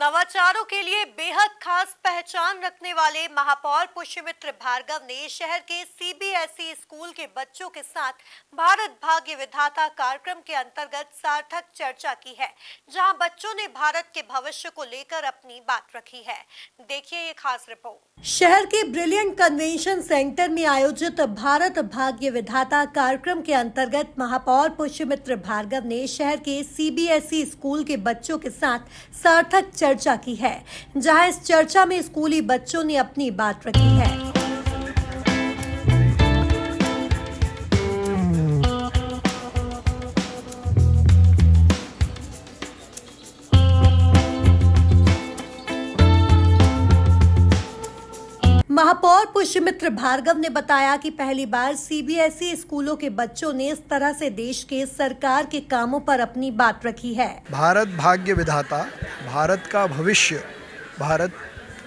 नवाचारों के लिए बेहद खास पहचान रखने वाले महापौर पुष्यमित्र भार्गव ने शहर के सीबीएसई स्कूल के बच्चों के साथ भारत भाग्य विधाता कार्यक्रम के अंतर्गत सार्थक चर्चा की है, जहां बच्चों ने भारत के भविष्य को लेकर अपनी बात रखी है। देखिए ये खास रिपोर्ट। शहर के ब्रिलियंट कन्वेंशन सेंटर में आयोजित भारत भाग्य विधाता कार्यक्रम के अंतर्गत महापौर पुष्यमित्र भार्गव ने शहर के सीबीएसई स्कूल के बच्चों के साथ सार्थक चर्चा की है, जहां इस चर्चा में स्कूली बच्चों ने अपनी बात रखी है। महापौर पुष्यमित्र भार्गव ने बताया कि पहली बार सीबीएसई स्कूलों के बच्चों ने इस तरह से देश के सरकार के कामों पर अपनी बात रखी है। भारत भाग्य विधाता, भारत का भविष्य, भारत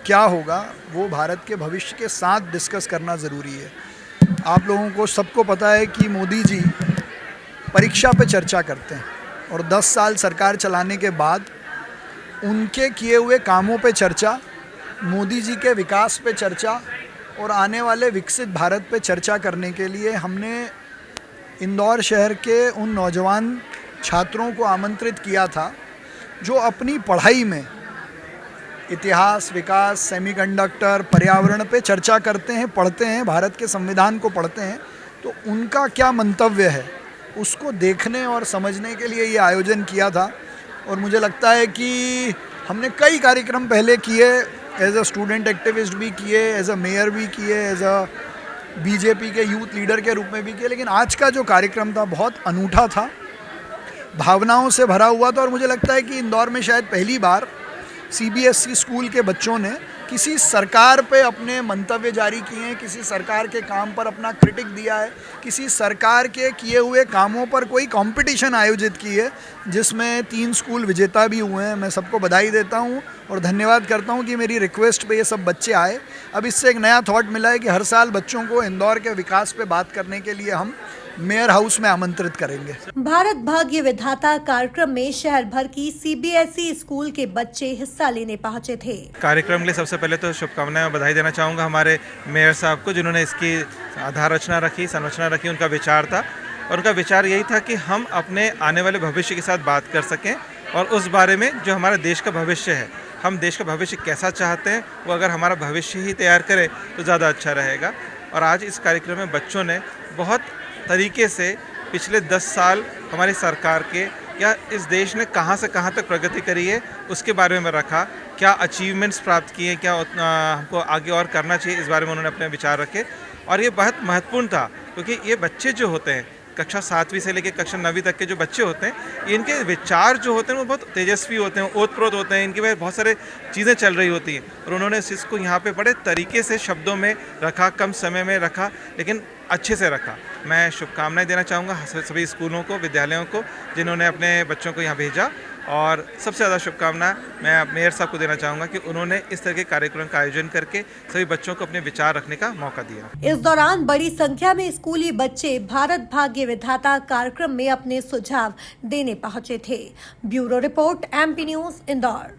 क्या होगा वो भारत के भविष्य के साथ डिस्कस करना ज़रूरी है। आप लोगों को सबको पता है कि मोदी जी परीक्षा पे चर्चा करते हैं और 10 साल सरकार चलाने के बाद उनके किए हुए कामों पे चर्चा, मोदी जी के विकास पे चर्चा और आने वाले विकसित भारत पे चर्चा करने के लिए हमने इंदौर शहर के उन नौजवान छात्रों को आमंत्रित किया था जो अपनी पढ़ाई में इतिहास, विकास, सेमीकंडक्टर, पर्यावरण पे चर्चा करते हैं, पढ़ते हैं, भारत के संविधान को पढ़ते हैं। तो उनका क्या मंतव्य है उसको देखने और समझने के लिए ये आयोजन किया था। और मुझे लगता है कि हमने कई कार्यक्रम पहले किए, एज अ स्टूडेंट एक्टिविस्ट भी किए, एज अ मेयर भी किए, एज अ बीजेपी के यूथ लीडर के रूप में भी किए, लेकिन आज का जो कार्यक्रम था बहुत अनूठा था, भावनाओं से भरा हुआ था। और मुझे लगता है कि इंदौर में शायद पहली बार सीबीएसई स्कूल के बच्चों ने किसी सरकार पे अपने मंतव्य जारी किए हैं, किसी सरकार के काम पर अपना क्रिटिक दिया है, किसी सरकार के किए हुए कामों पर कोई कंपटीशन आयोजित की है, जिसमें 3 स्कूल विजेता भी हुए हैं। मैं सबको बधाई देता हूं और धन्यवाद करता हूं कि मेरी रिक्वेस्ट पे ये सब बच्चे आए। अब इससे एक नया थॉट मिला है कि हर साल बच्चों को इंदौर के विकास पे बात करने के लिए हम मेयर हाउस में आमंत्रित करेंगे। भारत भाग्य विधाता कार्यक्रम में शहर भर की सीबीएसई स्कूल के बच्चे हिस्सा लेने पहुंचे थे। कार्यक्रम के लिए सबसे पहले तो शुभकामनाएं और बधाई देना चाहूँगा हमारे मेयर साहब को, जिन्होंने इसकी आधार रचना रखी, संरचना रखी। उनका विचार था और उनका विचार यही था कि हम अपने आने वाले भविष्य के साथ बात कर सकें और उस बारे में जो हमारे देश का भविष्य है, हम देश का भविष्य कैसा चाहते हैं, वो अगर हमारा भविष्य ही तैयार करें तो ज़्यादा अच्छा रहेगा। और आज इस कार्यक्रम में बच्चों ने बहुत तरीके से पिछले 10 साल हमारी सरकार के या इस देश ने कहां से कहां तक प्रगति करी है उसके बारे में रखा, क्या अचीवमेंट्स प्राप्त किए, क्या हमको आगे और करना चाहिए, इस बारे में उन्होंने अपने विचार रखे। और ये बहुत महत्वपूर्ण था क्योंकि ये बच्चे जो होते हैं, कक्षा 7वीं से लेकर कक्षा 9वीं तक के जो बच्चे होते हैं, इनके विचार जो होते हैं वो बहुत तेजस्वी होते हैं, ओतप्रोत होते हैं, इनके में बहुत सारे चीज़ें चल रही होती हैं। और उन्होंने इसको यहाँ पे बड़े तरीके से शब्दों में रखा, कम समय में रखा, लेकिन अच्छे से रखा। मैं शुभकामनाएं देना चाहूँगा सभी स्कूलों को, विद्यालयों को, जिन्होंने अपने बच्चों को यहाँ भेजा। और सबसे ज़्यादा शुभकामना मैं मेयर साहब को देना चाहूँगा कि उन्होंने इस तरह के कार्यक्रम का आयोजन करके सभी बच्चों को अपने विचार रखने का मौका दिया। इस दौरान बड़ी संख्या में स्कूली बच्चे भारत भाग्य विधाता कार्यक्रम में अपने सुझाव देने पहुंचे थे। Bureau report, MP news, Indore.